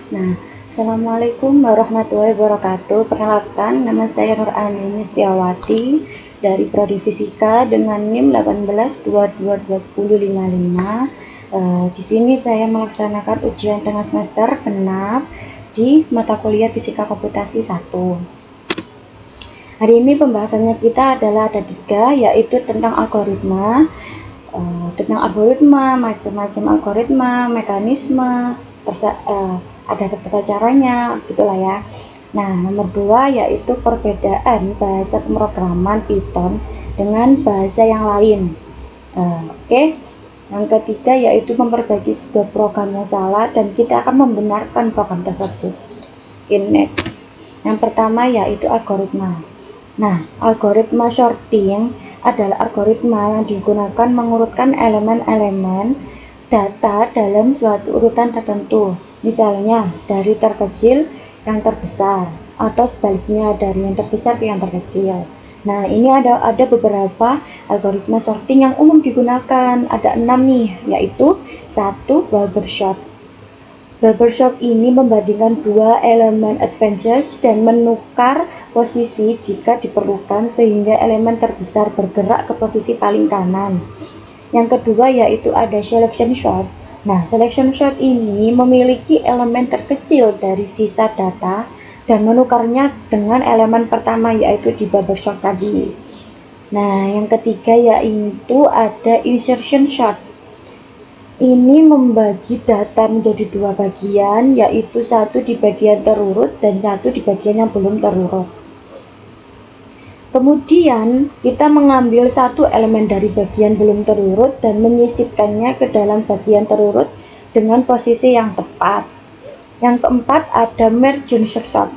Nah, Assalamualaikum warahmatullahi wabarakatuh. Perkenalkan, nama saya Nur Aini Setiawati dari Prodi Fisika dengan NIM 1822210555. Di sini saya melaksanakan ujian tengah semester genap di mata kuliah Fisika Komputasi 1. Hari ini pembahasannya kita adalah ada 3, yaitu tentang algoritma, macam-macam algoritma, mekanisme, ada tata caranya, gitulah ya. Nah, nomor 2 yaitu perbedaan bahasa pemrograman Python dengan bahasa yang lain. Oke. Yang ketiga yaitu memperbaiki sebuah program yang salah dan kita akan membenarkan program tersebut. Next. Yang pertama yaitu algoritma. Nah, algoritma sorting adalah algoritma yang digunakan mengurutkan elemen-elemen data dalam suatu urutan tertentu. Misalnya, dari terkecil yang terbesar, atau sebaliknya dari yang terbesar ke yang terkecil. Nah, ini ada beberapa algoritma sorting yang umum digunakan. Ada 6 nih, yaitu 1. Waber sort. Waber sort ini membandingkan dua elemen advances dan menukar posisi jika diperlukan sehingga elemen terbesar bergerak ke posisi paling kanan. Yang kedua yaitu ada selection sort. Nah, selection sort ini memiliki elemen terkecil dari sisa data dan menukarnya dengan elemen pertama yaitu di waber sort tadi. Nah, yang ketiga yaitu ada insertion sort. Ini membagi data menjadi dua bagian, yaitu satu di bagian terurut dan satu di bagian yang belum terurut. Kemudian kita mengambil satu elemen dari bagian belum terurut dan menyisipkannya ke dalam bagian terurut dengan posisi yang tepat. Yang keempat ada merge sort.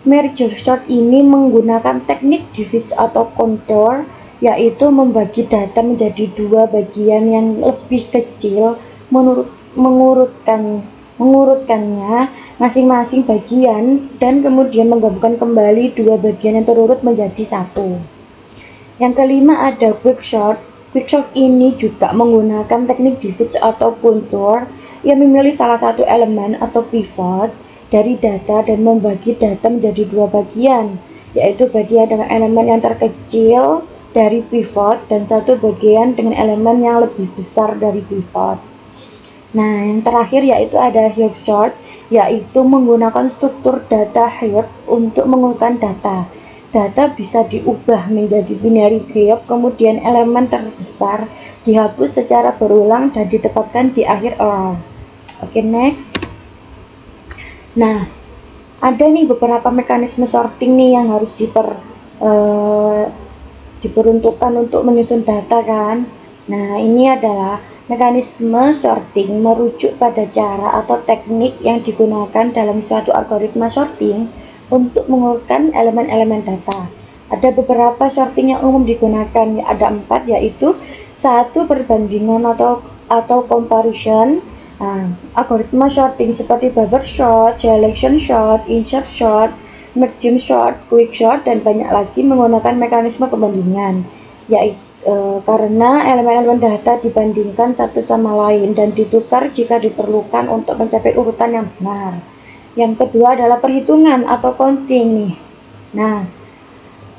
Merge sort ini menggunakan teknik divide atau contour, yaitu membagi data menjadi dua bagian yang lebih kecil, mengurutkannya masing-masing bagian dan kemudian menggabungkan kembali dua bagian yang terurut menjadi satu. Yang kelima ada quicksort. Quicksort ini juga menggunakan teknik divide atau contour yang memilih salah satu elemen atau pivot dari data dan membagi data menjadi dua bagian, yaitu bagian dengan elemen yang terkecil dari pivot dan satu bagian dengan elemen yang lebih besar dari pivot. Nah, yang terakhir yaitu ada heap sort, yaitu menggunakan struktur data heap untuk mengurutkan data. Data bisa diubah menjadi binary heap, kemudian elemen terbesar dihapus secara berulang dan ditempatkan di akhir array. Oke, next. Nah, ada nih beberapa mekanisme sorting nih yang harus diperuntukkan untuk menyusun data kan. Nah, ini adalah mekanisme sorting merujuk pada cara atau teknik yang digunakan dalam suatu algoritma sorting untuk mengurutkan elemen-elemen data. Ada beberapa sorting yang umum digunakan, ada 4, yaitu 1. Perbandingan atau comparison. Nah, algoritma sorting seperti waber sort, selection sort, insert sort, merging sort, quicksort, dan banyak lagi menggunakan mekanisme pembandingan, yaitu karena elemen-elemen data dibandingkan satu sama lain dan ditukar jika diperlukan untuk mencapai urutan yang benar. Yang kedua adalah perhitungan atau counting nih. Nah,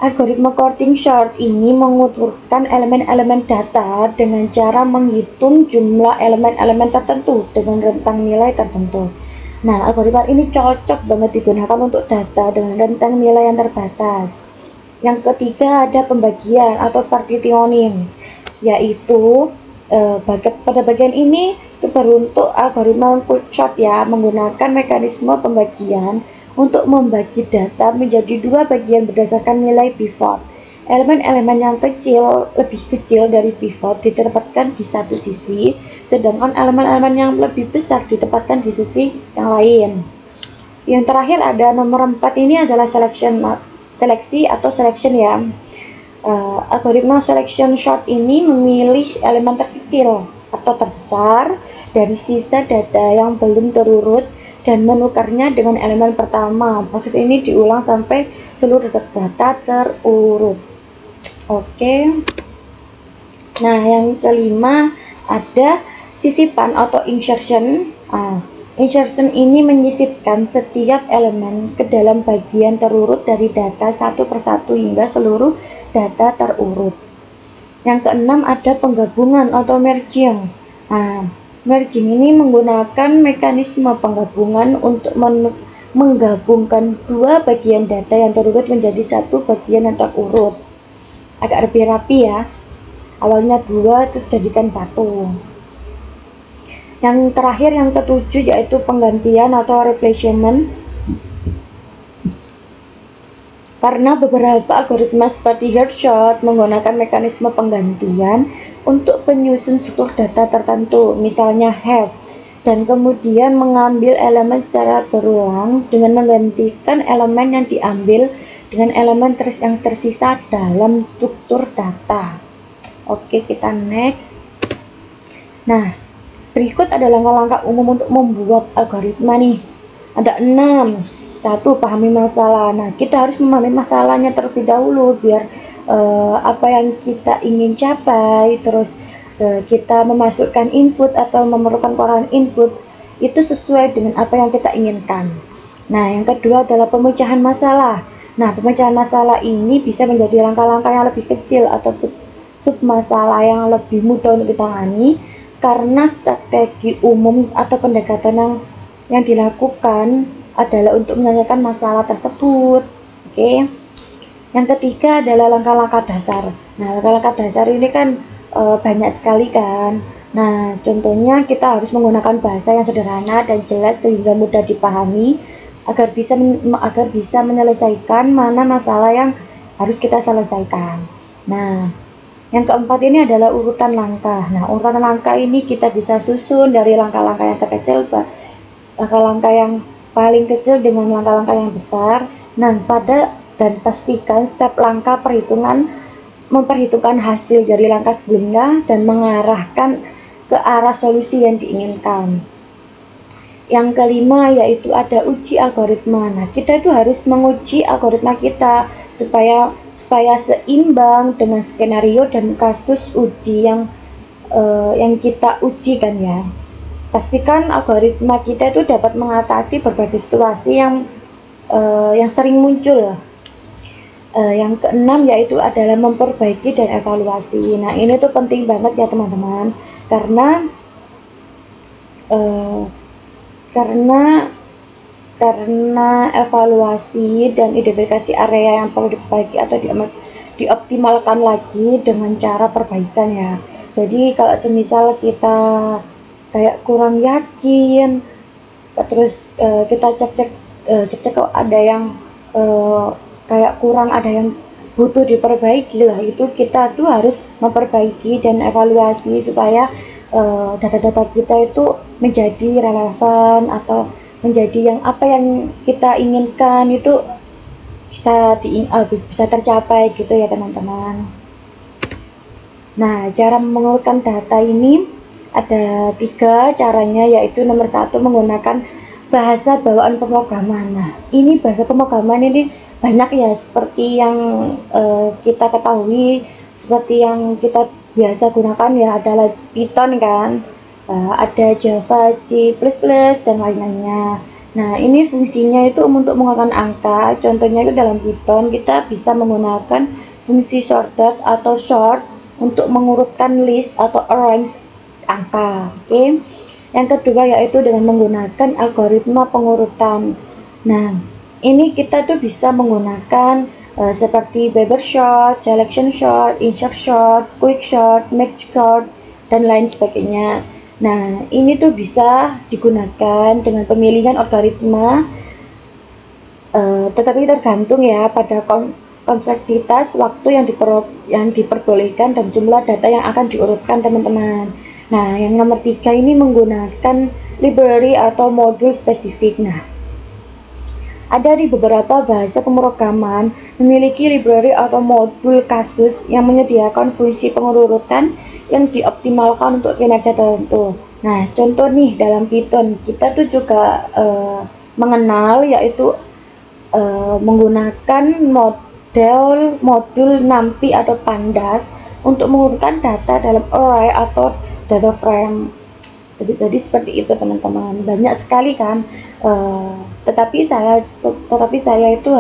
algoritma counting sort ini mengurutkan elemen-elemen data dengan cara menghitung jumlah elemen-elemen tertentu dengan rentang nilai tertentu. Nah, algoritma ini cocok banget digunakan untuk data dengan rentang nilai yang terbatas. Yang ketiga ada pembagian atau partitioning, yaitu pada bagian ini itu beruntuk algoritma quicksort ya, menggunakan mekanisme pembagian untuk membagi data menjadi dua bagian berdasarkan nilai pivot. Elemen-elemen yang lebih kecil dari pivot ditempatkan di satu sisi, sedangkan elemen-elemen yang lebih besar ditempatkan di sisi yang lain. Yang terakhir ada nomor 4, ini adalah seleksi atau selection ya. Algoritma selection sort ini memilih elemen terkecil atau terbesar dari sisa data yang belum terurut dan menukarnya dengan elemen pertama. Proses ini diulang sampai seluruh data terurut. Oke. Nah, yang kelima ada sisipan atau insertion. Insertion ini menyisipkan setiap elemen ke dalam bagian terurut dari data satu persatu hingga seluruh data terurut. Yang keenam ada penggabungan atau merging. Nah, merging ini menggunakan mekanisme penggabungan untuk menggabungkan dua bagian data yang terurut menjadi satu bagian yang terurut. Agak lebih rapi ya. Awalnya dua terus jadikan satu. Yang terakhir, yang ketujuh, yaitu penggantian atau replacement. Karena beberapa algoritma seperti Hirschhorn menggunakan mekanisme penggantian untuk penyusun struktur data tertentu, misalnya have, dan kemudian mengambil elemen secara berulang dengan menggantikan elemen yang diambil dengan elemen yang tersisa dalam struktur data. Oke, kita next. Nah, berikut adalah langkah-langkah umum untuk membuat algoritma nih. Ada 6. 1. Pahami masalah. Nah, kita harus memahami masalahnya terlebih dahulu biar apa yang kita ingin capai, terus kita memasukkan input atau memerlukan pengolahan input itu sesuai dengan apa yang kita inginkan. Nah, yang kedua adalah pemecahan masalah. Nah, pemecahan masalah ini bisa menjadi langkah-langkah yang lebih kecil atau sub masalah yang lebih mudah untuk ditangani karena strategi umum atau pendekatan yang dilakukan adalah untuk menyelesaikan masalah tersebut. Oke. Yang ketiga adalah langkah-langkah dasar. Nah, langkah-langkah dasar ini kan banyak sekali kan. Nah, contohnya kita harus menggunakan bahasa yang sederhana dan jelas sehingga mudah dipahami agar bisa menyelesaikan mana masalah yang harus kita selesaikan. Nah, yang keempat ini adalah urutan langkah. Nah, urutan langkah ini kita bisa susun dari langkah-langkah yang terkecil, langkah-langkah yang paling kecil dengan langkah-langkah yang besar. Nah, dan pastikan setiap langkah memperhitungkan hasil dari langkah sebelumnya dan mengarahkan ke arah solusi yang diinginkan. Yang kelima yaitu ada uji algoritma. Nah, kita itu harus menguji algoritma kita supaya seimbang dengan skenario dan kasus uji yang kita uji kan ya. Pastikan algoritma kita itu dapat mengatasi berbagai situasi yang sering muncul. Yang keenam yaitu adalah memperbaiki dan evaluasi. Nah, ini tuh penting banget ya teman-teman, karena evaluasi dan identifikasi area yang perlu diperbaiki atau dioptimalkan lagi dengan cara perbaikan ya. Jadi kalau semisal kita kayak kurang yakin, terus kita cek kalau ada yang kayak kurang, ada yang butuh diperbaiki lah, itu kita tuh harus memperbaiki dan evaluasi supaya data-data kita itu menjadi relevan atau menjadi yang apa yang kita inginkan itu bisa tercapai gitu ya teman-teman. Nah, cara mengurutkan data ini ada 3 caranya, yaitu nomor 1 menggunakan bahasa bawaan pemrograman. Nah, ini bahasa pemrograman ini banyak ya, seperti yang kita ketahui, seperti yang kita biasa gunakan ya, adalah Python kan, ada Java, C++ dan lain-lainnya. Nah, ini fungsinya itu untuk menggunakan angka. Contohnya itu dalam Python kita bisa menggunakan fungsi sorted atau sort untuk mengurutkan list atau arrange angka. Oke. Yang kedua yaitu dengan menggunakan algoritma pengurutan. Nah, ini kita tuh bisa menggunakan seperti Weber sort, selection sort, insert sort, quick sort, match sort, dan lain sebagainya. Nah, ini tuh bisa digunakan dengan pemilihan algoritma, tetapi tergantung ya pada kompleksitas waktu yang diperbolehkan dan jumlah data yang akan diurutkan teman-teman. Nah, yang nomor 3 ini menggunakan library atau modul spesifik. Nah, ada di beberapa bahasa pemrograman memiliki library atau modul kasus yang menyediakan fungsi pengurutan yang dioptimalkan untuk kinerja tertentu. Nah, contoh nih dalam Python kita tuh juga mengenal yaitu menggunakan modul NumPy atau Pandas untuk mengurutkan data dalam array atau data frame. Jadi seperti itu teman-teman, banyak sekali kan. Tetapi saya itu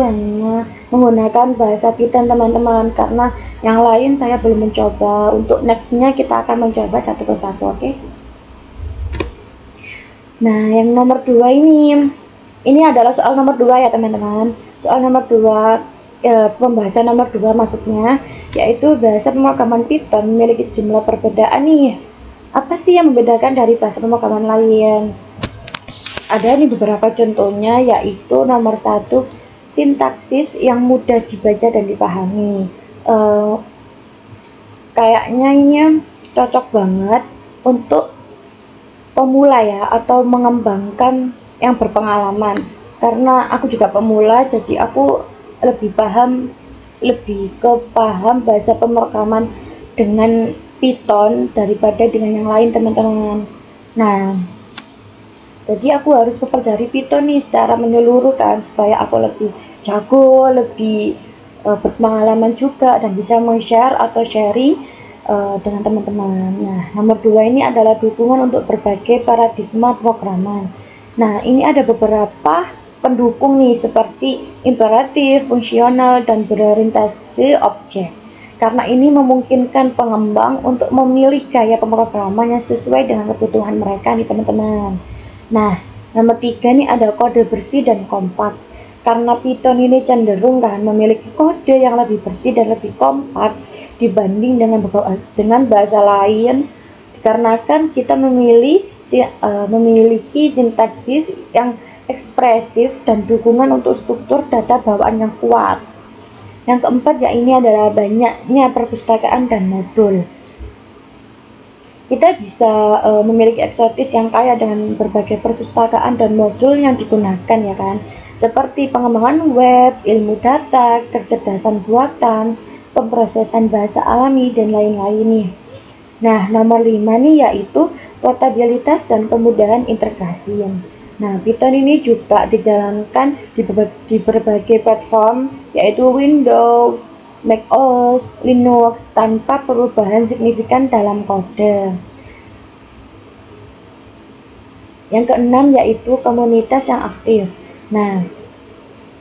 hanya menggunakan bahasa Python teman-teman, karena yang lain saya belum mencoba. Untuk nextnya kita akan mencoba satu persatu, oke? Nah, yang nomor 2 ini adalah soal nomor 2 ya teman-teman. Soal nomor 2, pembahasan nomor 2 maksudnya, yaitu bahasa pemrograman Python memiliki sejumlah perbedaan nih. Apa sih yang membedakan dari bahasa pemrograman lain? Ada nih beberapa contohnya, yaitu nomor 1, sintaksis yang mudah dibaca dan dipahami. Kayaknya ini cocok banget untuk pemula ya, atau mengembangkan yang berpengalaman, karena aku juga pemula, jadi aku lebih ke paham bahasa pemrograman dengan Python daripada dengan yang lain teman-teman. Nah, jadi aku harus mempelajari Python nih secara menyeluruh kan, supaya aku lebih jago, lebih berpengalaman juga, dan bisa share sharing dengan teman-teman. Nah, nomor 2 ini adalah dukungan untuk berbagai paradigma pemrograman. Nah, ini ada beberapa pendukung nih, seperti imperatif, fungsional, dan berorientasi objek. Karena ini memungkinkan pengembang untuk memilih gaya pemrograman yang sesuai dengan kebutuhan mereka nih teman-teman. Nah, nomor 3 ini ada kode bersih dan kompak. Karena Python ini cenderung kan memiliki kode yang lebih bersih dan lebih kompak dibanding dengan bahasa lain, dikarenakan kita memiliki sintaksis yang ekspresif dan dukungan untuk struktur data bawaan yang kuat. Yang keempat ya, ini adalah banyaknya perpustakaan dan modul. Kita bisa memiliki eksotis yang kaya dengan berbagai perpustakaan dan modul yang digunakan ya kan, seperti pengembangan web, ilmu data, kecerdasan buatan, pemrosesan bahasa alami, dan lain-lain nih. Nah, nomor 5 nih yaitu portabilitas dan kemudahan integrasi. Nah, Python ini juga dijalankan di berbagai platform, yaitu Windows, macOS, Linux, tanpa perubahan signifikan dalam kode. Yang keenam yaitu komunitas yang aktif. Nah,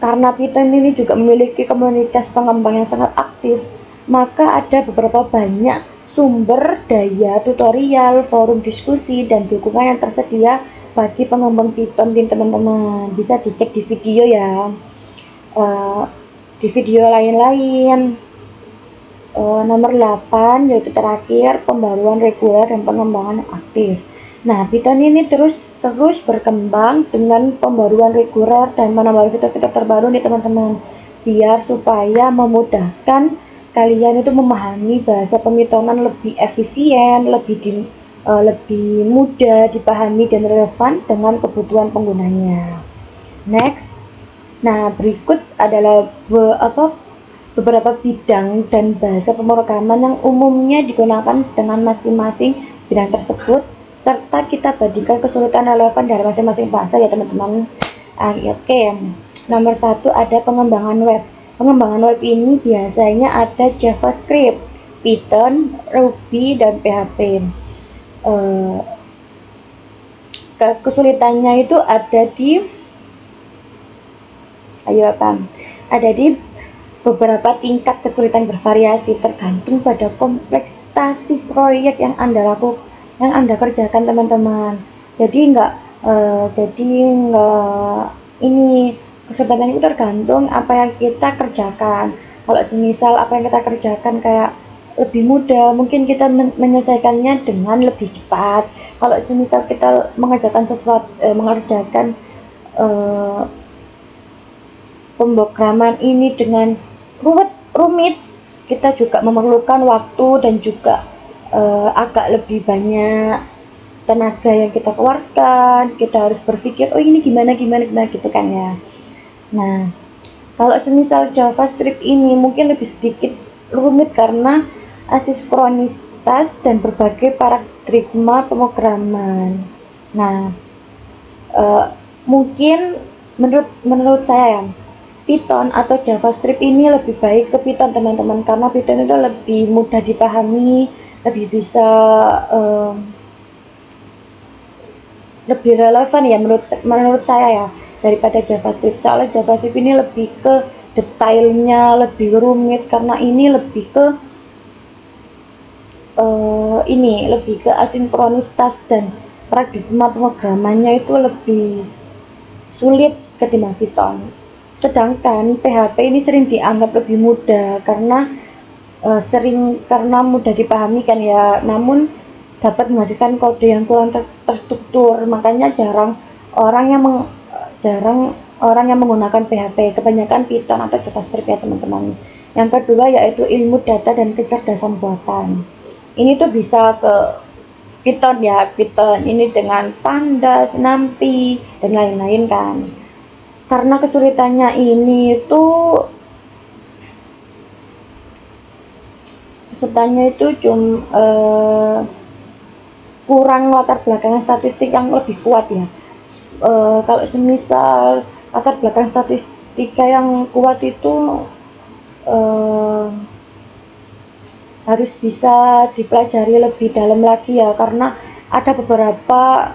karena Python ini juga memiliki komunitas pengembang yang sangat aktif, maka ada beberapa banyak sumber daya, tutorial, forum diskusi, dan dukungan yang tersedia bagi pengembang Python nih teman-teman. Bisa dicek di video ya. Di video lain-lain. Nomor 8 yaitu terakhir, pembaruan reguler dan pengembangan aktif. Nah, Python ini terus berkembang dengan pembaruan reguler dan menambah fitur-fitur terbaru nih teman-teman, biar supaya memudahkan kalian itu memahami bahasa pemythonan lebih efisien, lebih mudah dipahami dan relevan dengan kebutuhan penggunanya. Next. Nah, berikut adalah beberapa bidang dan bahasa pemrograman yang umumnya digunakan dengan masing-masing bidang tersebut, serta kita bandingkan kesulitan relevan dari masing-masing bahasa ya teman-teman. Oke. Nomor 1 ada pengembangan web. Pengembangan web ini biasanya ada JavaScript, Python, Ruby, dan PHP. Kesulitannya itu ada di beberapa tingkat kesulitan bervariasi tergantung pada kompleksitas proyek yang Anda kerjakan teman-teman. Jadi ini kesulitan itu tergantung apa yang kita kerjakan. Kalau semisal apa yang kita kerjakan kayak lebih mudah, mungkin kita menyelesaikannya dengan lebih cepat. Kalau semisal kita mengerjakan pemrograman ini dengan rumit, kita juga memerlukan waktu dan juga agak lebih banyak tenaga yang kita keluarkan. Kita harus berpikir, oh ini gimana gitu kan ya. Nah, kalau semisal JavaScript ini mungkin lebih sedikit rumit karena asinkronitas dan berbagai paradigma pemrograman. Nah, mungkin menurut saya ya, Python atau JavaScript ini lebih baik ke Python teman-teman, karena Python itu lebih mudah dipahami, lebih bisa lebih relevan ya menurut saya ya daripada JavaScript. Soalnya JavaScript ini lebih ke detailnya, lebih rumit, karena ini lebih ke lebih ke asinkronitas dan paradigma pemrogramannya itu lebih sulit ketimbang Python. Sedangkan PHP ini sering dianggap lebih mudah karena mudah dipahami kan ya, namun dapat menghasilkan kode yang kurang terstruktur. Makanya jarang orang yang menggunakan PHP, kebanyakan Python atau JavaScript ya teman-teman. Yang kedua yaitu ilmu data dan kecerdasan buatan. Ini tuh bisa ke Python ya, Python ini dengan Pandas, NumPy dan lain-lain kan. Karena kesulitannya ini tuh kurang latar belakang statistik yang lebih kuat ya. Kalau semisal latar belakang statistika yang kuat itu harus bisa dipelajari lebih dalam lagi ya, karena ada beberapa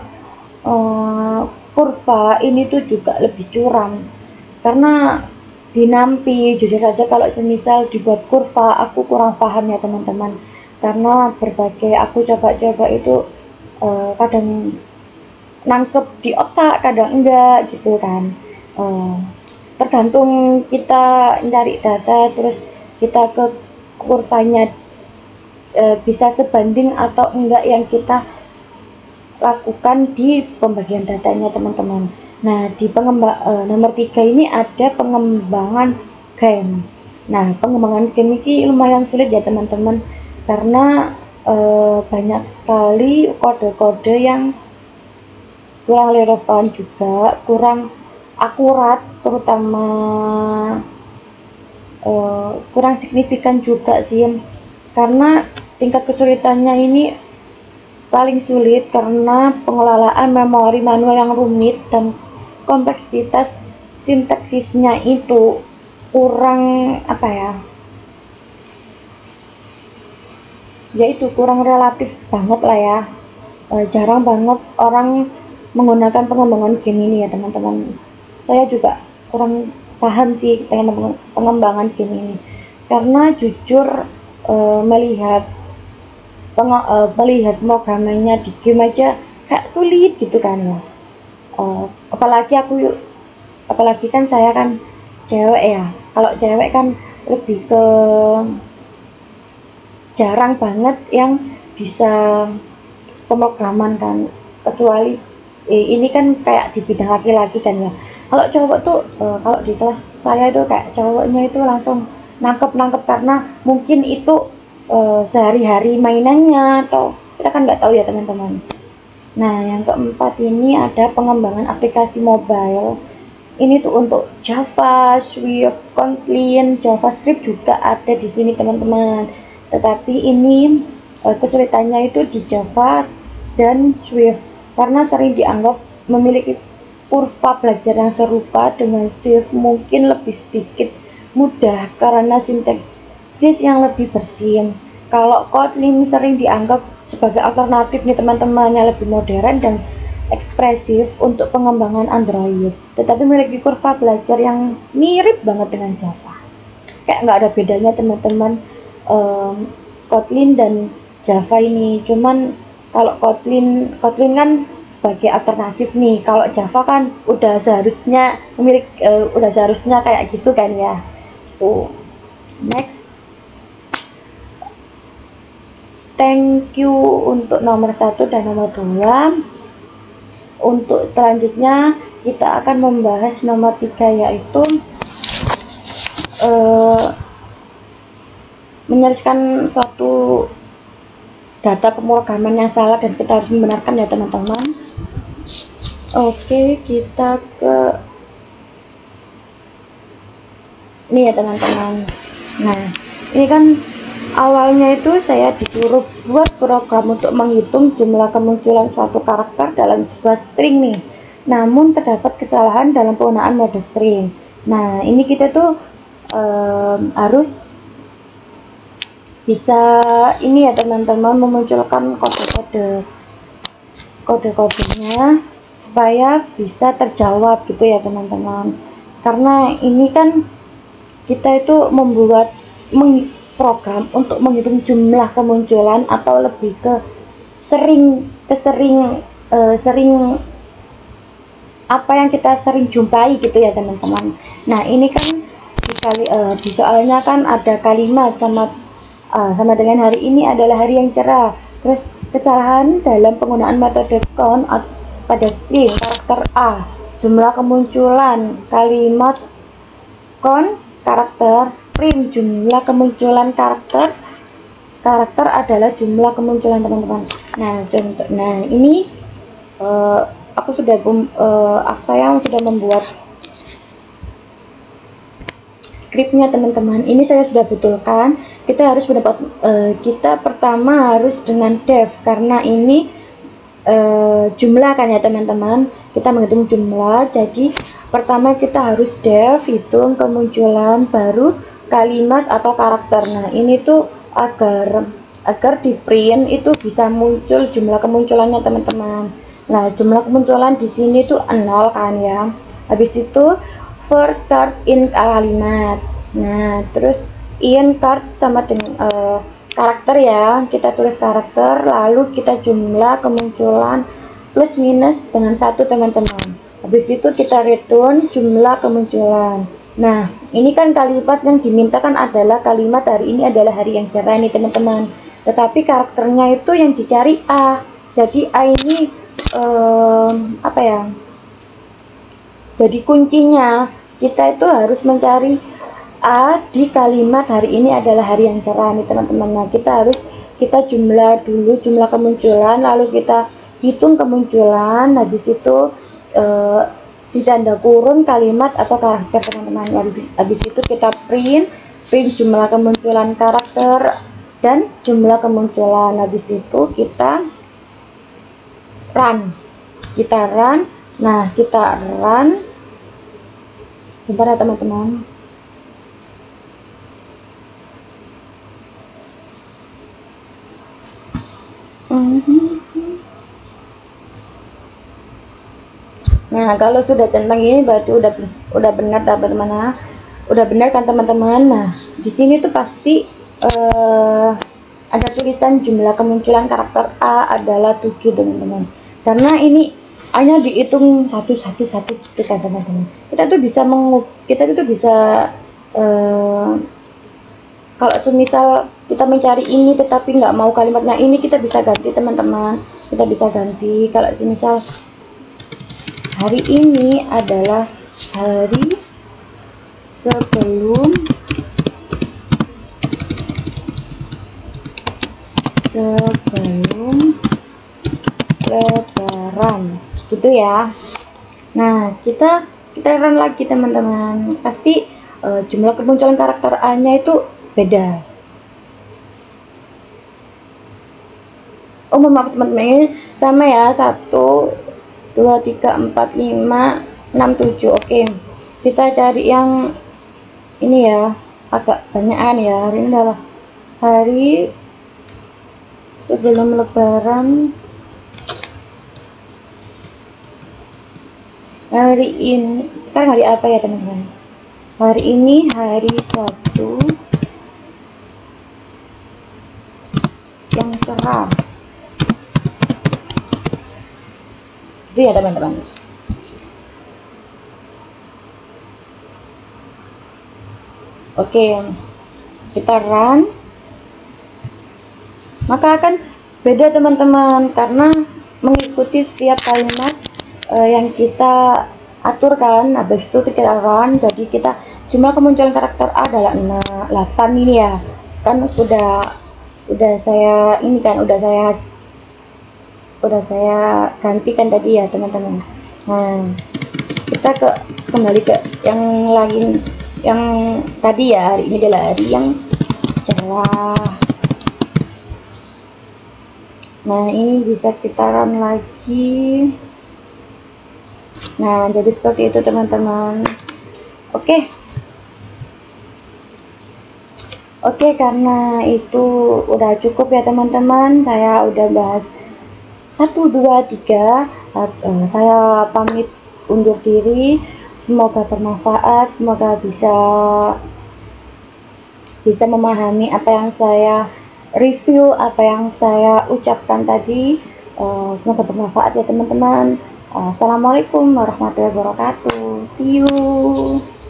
kurva ini tuh juga lebih curam. Karena di NumPy jujur saja kalau semisal dibuat kurva aku kurang paham ya teman-teman, karena aku coba-coba itu kadang nangkep di otak, kadang enggak gitu kan. Tergantung kita mencari data terus kita ke kurvanya bisa sebanding atau enggak yang kita lakukan di pembagian datanya teman-teman. Nah di nomor 3 ini ada pengembangan game. Nah pengembangan game ini lumayan sulit ya teman-teman, karena banyak sekali kode-kode yang kurang relevan juga, kurang akurat, terutama kurang signifikan juga sih, karena tingkat kesulitannya ini paling sulit karena pengelolaan memori manual yang rumit dan kompleksitas sintaksisnya itu kurang yaitu kurang relatif banget lah ya. Jarang banget orang menggunakan pengembangan game ini ya teman-teman. Saya juga kurang paham sih dengan pengembangan game ini, karena jujur melihat programnya di game aja kayak sulit gitu kan ya. Apalagi kan saya kan cewek ya. Kalau cewek kan lebih ke jarang banget yang bisa pemrograman kan, kecuali ini kan kayak di bidang laki-laki kan ya. Kalau cowok tuh kalau di kelas saya itu kayak cowoknya itu langsung nangkep karena mungkin itu sehari-hari mainannya, atau kita kan nggak tahu ya teman-teman. Nah yang keempat ini ada pengembangan aplikasi mobile. Ini tuh untuk Java, Swift, Kotlin, JavaScript juga ada di sini teman-teman. Tetapi ini kesulitannya itu di Java dan Swift, karena sering dianggap memiliki kurva belajar yang serupa dengan Swift, mungkin lebih sedikit mudah karena sintaksis yang lebih bersih. Kalau Kotlin sering dianggap sebagai alternatif nih teman-teman, yang lebih modern dan ekspresif untuk pengembangan Android, tetapi memiliki kurva belajar yang mirip banget dengan Java. Kayak nggak ada bedanya teman-teman, Kotlin dan Java ini. Cuman kalau Kotlin kan sebagai alternatif nih, kalau Java kan udah seharusnya kayak gitu kan ya. Tuh. Next. Thank you untuk nomor 1 dan nomor 2. Untuk selanjutnya kita akan membahas nomor 3, yaitu menyelesaikan suatu data pemrograman yang salah dan kita harus membenarkan ya teman-teman. Oke, kita ke ini ya teman-teman. Nah ini kan awalnya itu saya disuruh buat program untuk menghitung jumlah kemunculan suatu karakter dalam sebuah string nih. Namun terdapat kesalahan dalam penggunaan mode string. Nah, ini kita tuh harus bisa ini ya teman-teman, memunculkan kode-kodenya supaya bisa terjawab gitu ya teman-teman. Karena ini kan kita itu membuat program untuk menghitung jumlah kemunculan atau lebih ke sering apa yang kita sering jumpai gitu ya teman-teman. Nah, ini kan di soalnya kan ada kalimat sama dengan hari ini adalah hari yang cerah. Terus kesalahan dalam penggunaan metode count pada string karakter A, jumlah kemunculan kalimat count karakter print jumlah kemunculan karakter adalah jumlah kemunculan teman-teman. Nah, ini saya sudah membuat skripnya teman-teman. Ini saya sudah betulkan. Kita harus kita pertama harus dengan def, karena ini jumlah kan ya teman-teman. Kita menghitung jumlah, jadi pertama kita harus def, hitung kemunculan, baru kalimat atau karakter. Nah, ini tuh agar di print itu bisa muncul jumlah kemunculannya teman-teman. Nah, jumlah kemunculan di sini tuh 0 kan ya. Habis itu for card in kalimat. Nah, terus in card sama dengan karakter ya. Kita tulis karakter, lalu kita jumlah kemunculan plus minus dengan 1 teman-teman. Habis itu kita return jumlah kemunculan. Nah, ini kan kalimat yang dimintakan adalah kalimat hari ini adalah hari yang cerah nih teman-teman. Tetapi karakternya itu yang dicari A. Jadi A ini apa ya? Jadi kuncinya kita itu harus mencari A di kalimat hari ini adalah hari yang cerah nih teman-teman. Nah, kita jumlah dulu jumlah kemunculan, lalu kita hitung kemunculan, habis itu di tanda kurung kalimat atau karakter teman-teman. Habis itu kita print jumlah kemunculan karakter dan jumlah kemunculan. Habis itu kita run. Nah, kita run. Bentar ya teman-teman. Nah, kalau sudah centang ini berarti udah benar teman-teman. Udah benar kan teman-teman. Nah, di sini tuh pasti ada tulisan jumlah kemunculan karakter A adalah 7 teman-teman. Karena ini hanya dihitung satu gitu kan teman-teman. Kita tuh bisa kalau semisal kita mencari ini tetapi nggak mau kalimatnya ini, kita bisa ganti teman-teman. Kita bisa ganti kalau semisal hari ini adalah hari sebelum lebaran gitu ya. Nah, kita run lagi teman-teman. Pasti jumlah kemunculan karakter A nya itu beda. Oh, maaf teman-teman, ini sama ya, 1 2 3 4 5 6 7. Oke, kita cari yang ini ya, agak banyakan ya. Hari ini adalah hari sebelum lebaran. Hari ini sekarang hari apa ya teman-teman? Hari ini hari Sabtu yang cerah itu ya teman-teman. Oke, kita run, maka akan beda teman-teman karena mengikuti setiap kalimat yang kita aturkan. Habis itu kita run, jadi kita jumlah kemunculan karakter A adalah 8 ini ya kan. Udah saya ini kan udah saya gantikan tadi ya teman-teman. Nah, kita kembali ke yang lain, yang tadi ya. Hari ini adalah hari yang cerah. Nah, ini bisa kita run lagi. Nah, jadi seperti itu teman-teman. Oke. Oke, karena itu udah cukup ya teman-teman. Saya udah bahas 1, 2, 3. Saya pamit undur diri. Semoga bermanfaat, semoga bisa memahami apa yang saya review, apa yang saya ucapkan tadi. Semoga bermanfaat ya teman-teman. Assalamualaikum warahmatullahi wabarakatuh. See you.